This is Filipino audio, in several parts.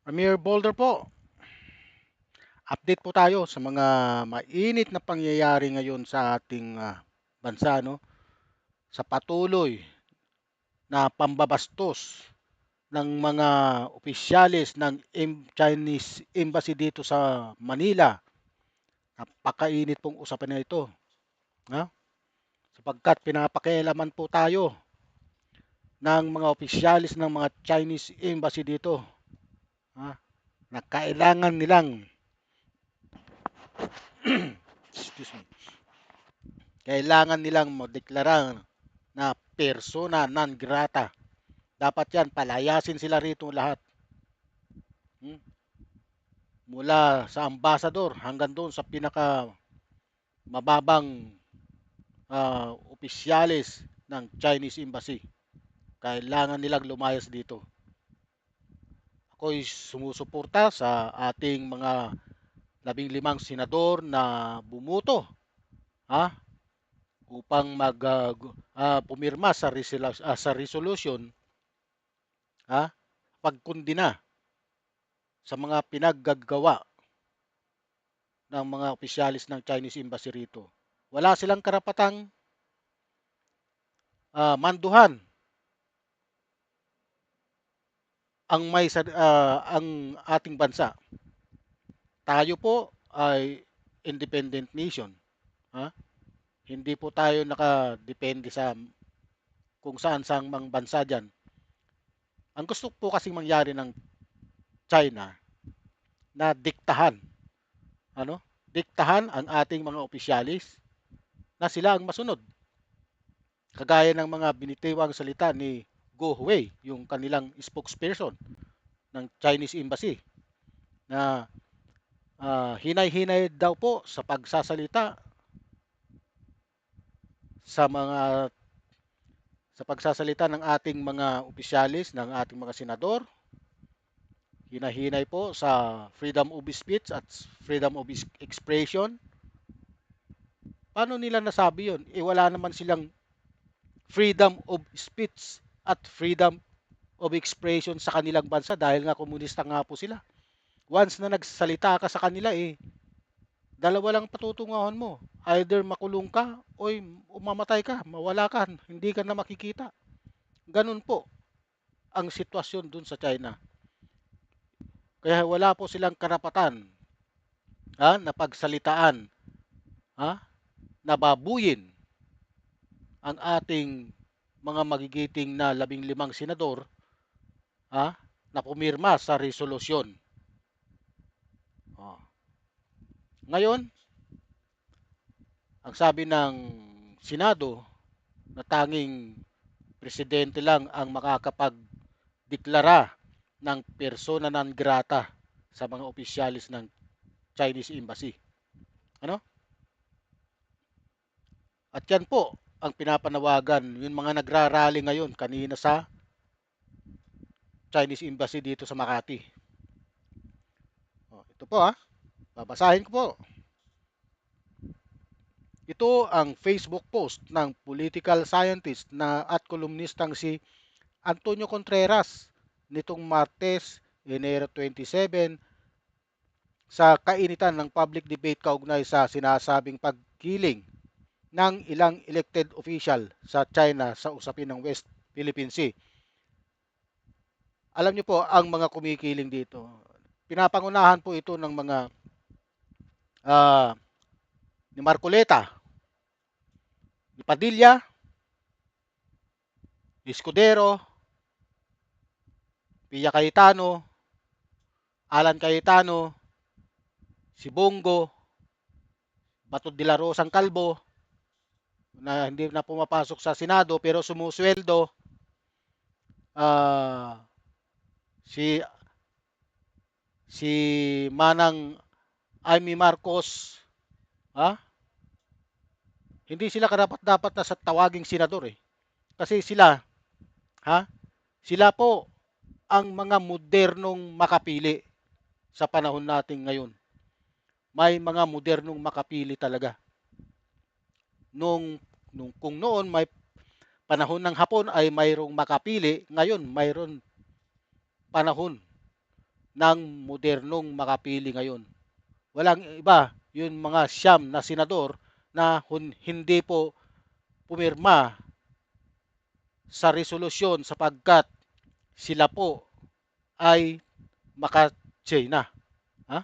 Amir Boulder po, update po tayo sa mga mainit na pangyayari ngayon sa ating bansa, no? Sa patuloy na pambabastos ng mga opisyalis ng Chinese Embassy dito sa Manila. Napakainit pong usapan na ito, ha? Sapagkat pinapakialaman po tayo ng mga opisyalis ng mga Chinese Embassy dito, ha? Na kailangan nilang excuse me, kailangan nilang modeklara na persona non grata. Dapat yan, palayasin sila rito lahat. Hmm? Mula sa ambassador hanggang doon sa pinaka mababang opisyalis ng Chinese Embassy. Kailangan nilang lumayas dito. Ako'y sumusuporta sa ating mga 15 senador na bumuto, ha? Upang pumirma sa resolution, ha? Pagkundina sa mga pinaggagawa ng mga opisyalis ng Chinese Embassy rito. Wala silang karapatang manduhan ang ating bansa. Tayo po ay independent nation, ha? Hindi po tayo nakadepende sa kung saan saang mang bansa diyan. Ang gusto po kasing mangyari ng China na diktahan, ano? Diktahan ang ating mga opisyalis na sila ang masunod. Kagaya ng mga binitiwang salita ni Go Huwei, yung kanilang spokesperson ng Chinese Embassy, na hinay-hinay daw po sa pagsasalita sa mga sa pagsasalita ng ating mga opisyalis, ng ating mga senador. Hinahinay po sa freedom of speech at freedom of expression. Paano nila nasabi yun? Wala naman silang freedom of speech at freedom of expression sa kanilang bansa dahil nga komunista nga po sila. Once na nagsalita ka sa kanila, dalawa lang patutunguhan mo. Either makulong ka o mamatay ka, mawala ka, hindi ka na makikita. Ganun po ang sitwasyon dun sa China. Kaya wala po silang karapatan, na pagsalitaan, ha, nababuyin ang ating mga magigiting na 15 senador, ha, na pumirma sa resolusyon. Oh. Ngayon, ang sabi ng Senado na tanging presidente lang ang makakapagdeklara ng persona non grata sa mga opisyalis ng Chinese Embassy. Ano? At yan po ang pinapanawagan yung mga nagrarally ngayon kanina sa Chinese Embassy dito sa Makati. Oh, ito po babasahin ko po. Ito ang Facebook post ng political scientist na at kolumnistang si Antonio Contreras nitong Martes, Enero 27 sa kainitan ng public debate kaugnay sa sinasabing pagkiling ng ilang elected official sa China sa usapin ng West Philippine Sea. Alam niyo po ang mga kumikiling dito. Pinapangunahan po ito ng mga ni Marcoleta, ni Padilla, ni Escudero, Pia Cayetano, Alan Cayetano, si Bongo, Bato de la Rosa Calvo, na hindi na pumapasok sa Senado pero sumusweldo, ah, si si Manang Amy Marcos, ha? Hindi sila karapat-dapat na sa tawaging senador Kasi sila, ha? Sila po ang mga modernong makapili sa panahon natin ngayon. May mga modernong makapili talaga. Nung kung noon may panahon ng Hapon ay mayroong makapili, ngayon mayroon panahon ng modernong makapili ngayon. Walang iba, yung mga siyam na senador na hindi po pumirma sa resolusyon sapagkat sila po ay maka-China. Ha?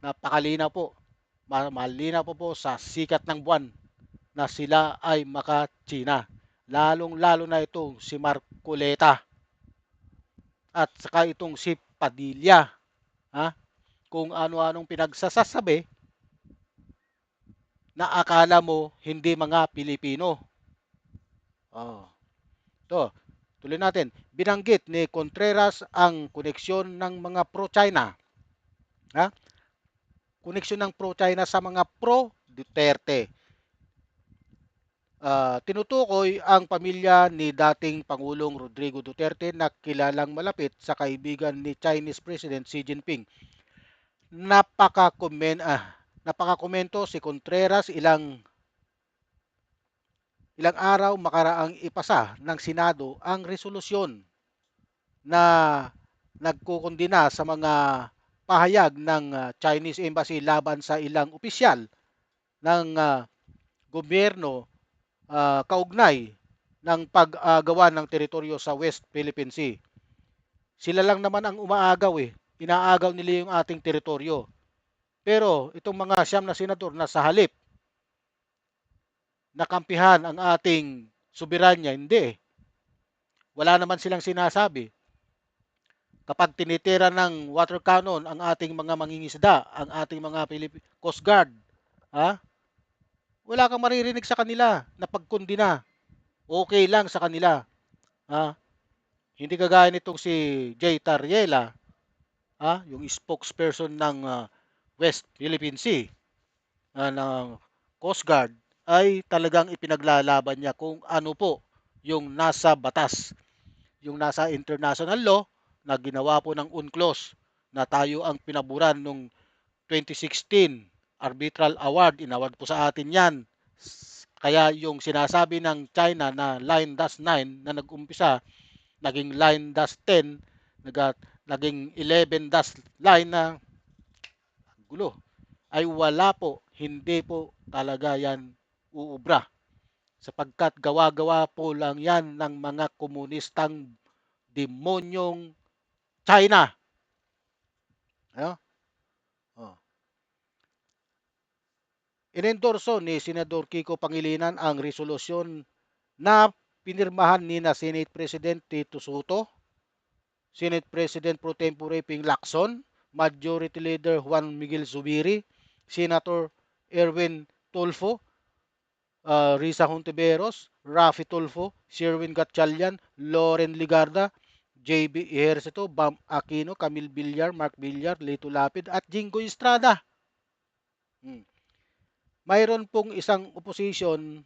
Napakalinaw po. Malinaw po sa sikat ng buwan na sila ay maka-China. Lalong-lalo na itong si Marcoleta at saka itong si Padilla. Ha? Kung ano-anong pinagsasasabi na akala mo hindi mga Pilipino. Oh. To, tuloy natin. Binanggit ni Contreras ang koneksyon ng mga pro-China. Ha? Koneksyon ng pro-China sa mga pro-Duterte. Tinutukoy ang pamilya ni dating Pangulong Rodrigo Duterte na kilalang malapit sa kaibigan ni Chinese President Xi Jinping. Napakakomento si Contreras ilang araw makaraang ipasa ng Senado ang resolusyon na nagkukondina sa mga pahayag ng Chinese Embassy laban sa ilang opisyal ng gobyerno kaugnay ng paggawa ng teritoryo sa West Philippine Sea. Sila lang naman ang umaagaw eh. Inaagaw nila yung ating teritoryo. Pero itong mga siyam na senador na sa halip nakampihan ang ating soberanya, hindi eh. Wala naman silang sinasabi. Kapag tinitira ng water cannon ang ating mga mangingisda, ang ating mga Coast Guard, ha? Wala kang maririnig sa kanila na pagkundina. Okay lang sa kanila. Ha? Hindi kagaya nitong si Jay Tariela, ha? Yung spokesperson ng West Philippine Sea ng Coast Guard ay talagang ipinaglalaban niya kung ano po yung nasa batas, yung nasa international law na ginawa po ng UNCLOS na tayo ang pinaburan nung 2016 Arbitral Award, inaward po sa atin yan. Kaya yung sinasabi ng China na line dash 9 na nag-umpisa, naging line dash 10, naging 11 dash line na gulo, ay wala po, hindi po talaga yan uubra. Sapagkat gawa-gawa po lang yan ng mga komunistang demonyong China. Ano? Oh. Inendorso ni Senador Kiko Pangilinan ang resolusyon na pinirmahan ni na Senate President Tito Soto, Senate President Pro Tempore Ping Lacson, Majority Leader Juan Miguel Zubiri, Senator Erwin Tulfo, Risa Hontiveros, Rafi Tulfo, Sherwin Gatchalian, Loren Ligarda, JB Ejercito, Bam Aquino, Camille Villar, Mark Villar, Lito Lapid at Jingo Estrada. Hmm. Mayroon pong isang opposition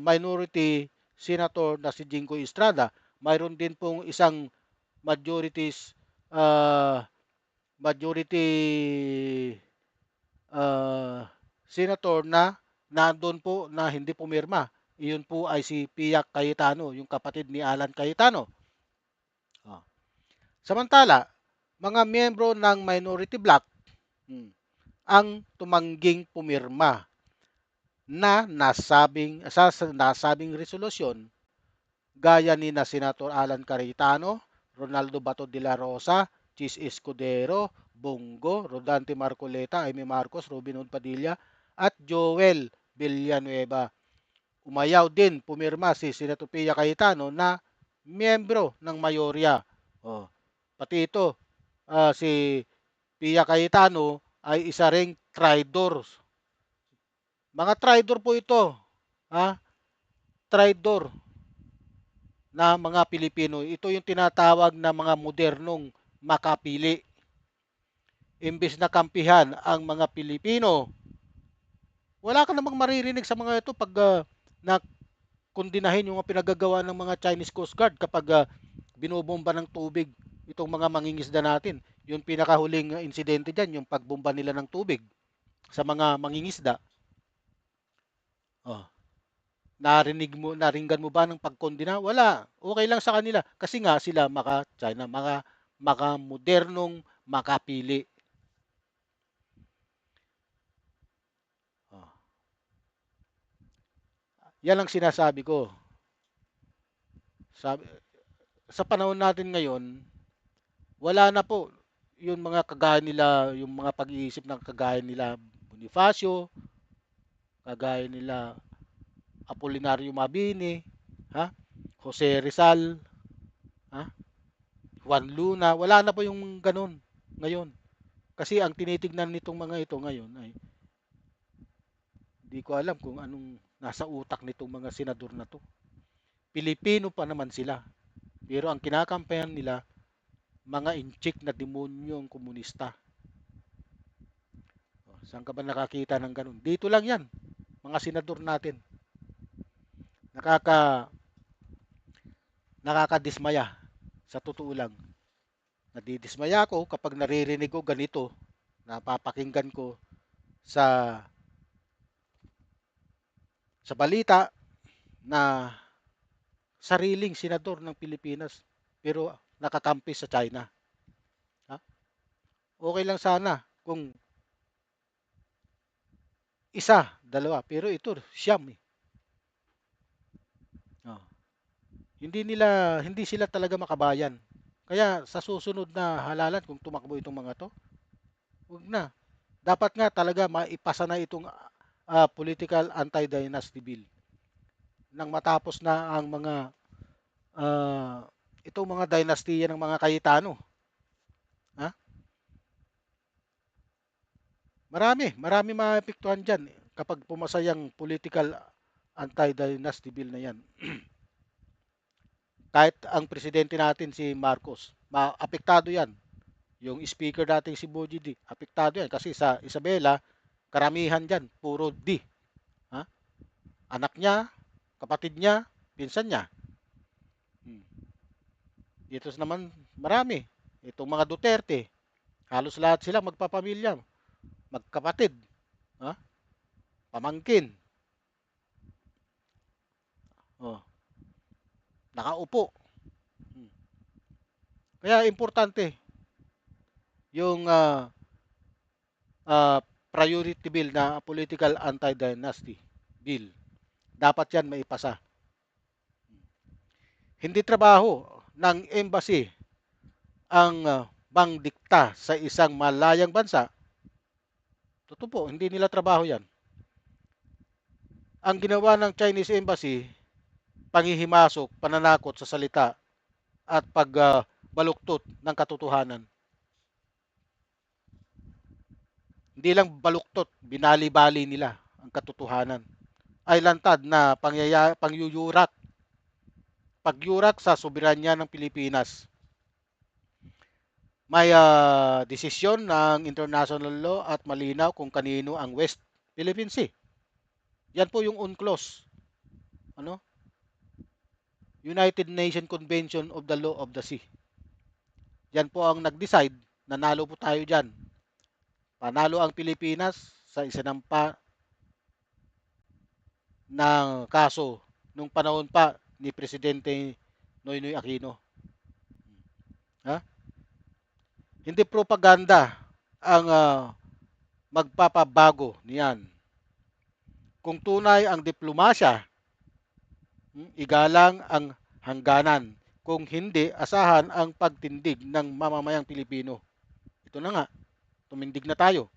minority senator na si Jingo Estrada. Mayroon din pong isang majorities majority senator na nandoon po na hindi pumirma. Iyon po ay si Pia Cayetano, yung kapatid ni Alan Cayetano. Oh. Samantala, mga miyembro ng minority bloc ang tumangging pumirma na nasabing resolusyon gaya ni na Senator Alan Cayetano, Ronaldo Bato de la Rosa, Chis Escudero, Bongo, Rodante Marcoleta, Amy Marcos, Robin Hood Padilla at Joel Villanueva. Umayaw din pumirma si Senator Pia Cayetano na miyembro ng mayorya. Oh, pati ito si Pia Cayetano ay isa ring traitor. Mga traitor po ito. Ha? Traitor na mga Pilipino. Ito yung tinatawag na mga modernong makapili. Imbes na kampihan ang mga Pilipino, wala ka namang maririnig sa mga ito pag nakundinahin yung pinagagawa ng mga Chinese Coast Guard kapag binobomba ng tubig itong mga mangingisda natin. Yung pinakahuling insidente dyan, yung pagbomba nila ng tubig sa mga mangingisda. Oh. Naringgan mo ba ng pagkondina? Wala. Okay lang sa kanila kasi nga sila maka China, mga modernong makapili. Oh, yan ang sinasabi ko. Sabi, sa panahon natin ngayon, wala na po yung mga kagaya nila, yung mga pag-iisip ng kagaya nila Bonifacio, kagaya nila Apolinario Mabini, ha? Jose Rizal, ha? Juan Luna, wala na po yung ganun ngayon. Kasi ang tinitignan nitong mga ito ngayon ay di ko alam kung anong nasa utak nitong mga senador na to. Pilipino pa naman sila. Pero ang kinakampayan nila, mga inchik na demonyong komunista. Saan ka ba nakakita ng ganun? Dito lang yan, mga senador natin. Nakaka, nakakadismaya, sa totoo lang. Nadidismaya ako kapag naririnig ko ganito, napapakinggan ko sa balita na sariling senador ng Pilipinas pero nakakampi sa China. Ha? Okay lang sana kung isa, dalawa, pero ito siyam eh. Oh. Hindi sila talaga makabayan. Kaya sa susunod na halalan kung tumakbo itong mga to, wag na. Dapat nga talaga maipasa na itong political anti-dynasty bill nang matapos na ang mga ah, itong mga dinastiya ng mga Cayetano. Ha? Marami maapektuhan dyan kapag pumasa yung political anti-dynasty bill na yan. Kahit ang presidente natin si Marcos, apektado yan. Yung speaker natin si Boji D, apektado yan kasi sa Isabela, karamihan dyan, puro D. Ha? Anak niya, kapatid niya, pinsan niya. Hmm. Dito naman marami. Itong mga Duterte, halos lahat sila magpapamilya, magkapatid, ha? Pamangkin. Oh, nakaupo. Hmm. Kaya importante yung priority bill na political anti-dynasty bill. Dapat yan maipasa. Hindi trabaho ng embassy ang bangdikta sa isang malayang bansa. Totoo po, hindi nila trabaho yan. Ang ginawa ng Chinese embassy, panghihimasok, pananakot sa salita at pagbaluktot ng katotohanan. Hindi lang baluktot, binali-bali nila ang katotohanan. Ay lantad na pangyuyurak, pagyurak sa soberanya ng Pilipinas. May desisyon ng international law at malinaw kung kanino ang West Philippine Sea. Yan po yung UNCLOS. Ano? United Nations Convention of the Law of the Sea. Yan po ang nag-decide. Nanalo po tayo dyan. Panalo ang Pilipinas sa isinampa ng kaso nung panahon pa ni Presidente Noynoy Aquino. Ha? Hindi propaganda ang magpapabago niyan. Kung tunay ang diplomasya, igalang ang hangganan. Kung hindi, asahan ang pagtindig ng mamamayang Pilipino. Ito na nga, tumindig na tayo.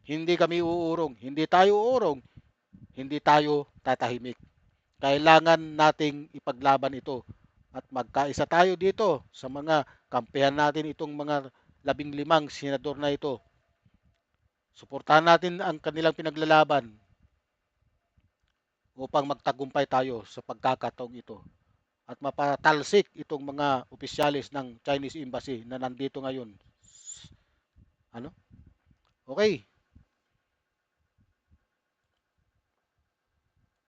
Hindi kami uurong, hindi tayo uurong, hindi tayo tatahimik. Kailangan nating ipaglaban ito at magkaisa tayo dito sa mga kampihan natin itong mga 15 senador na ito. Suportahan natin ang kanilang pinaglalaban upang magtagumpay tayo sa pagkakataong ito at mapatalsik itong mga opisyalis ng Chinese Embassy na nandito ngayon. Ano? Okay.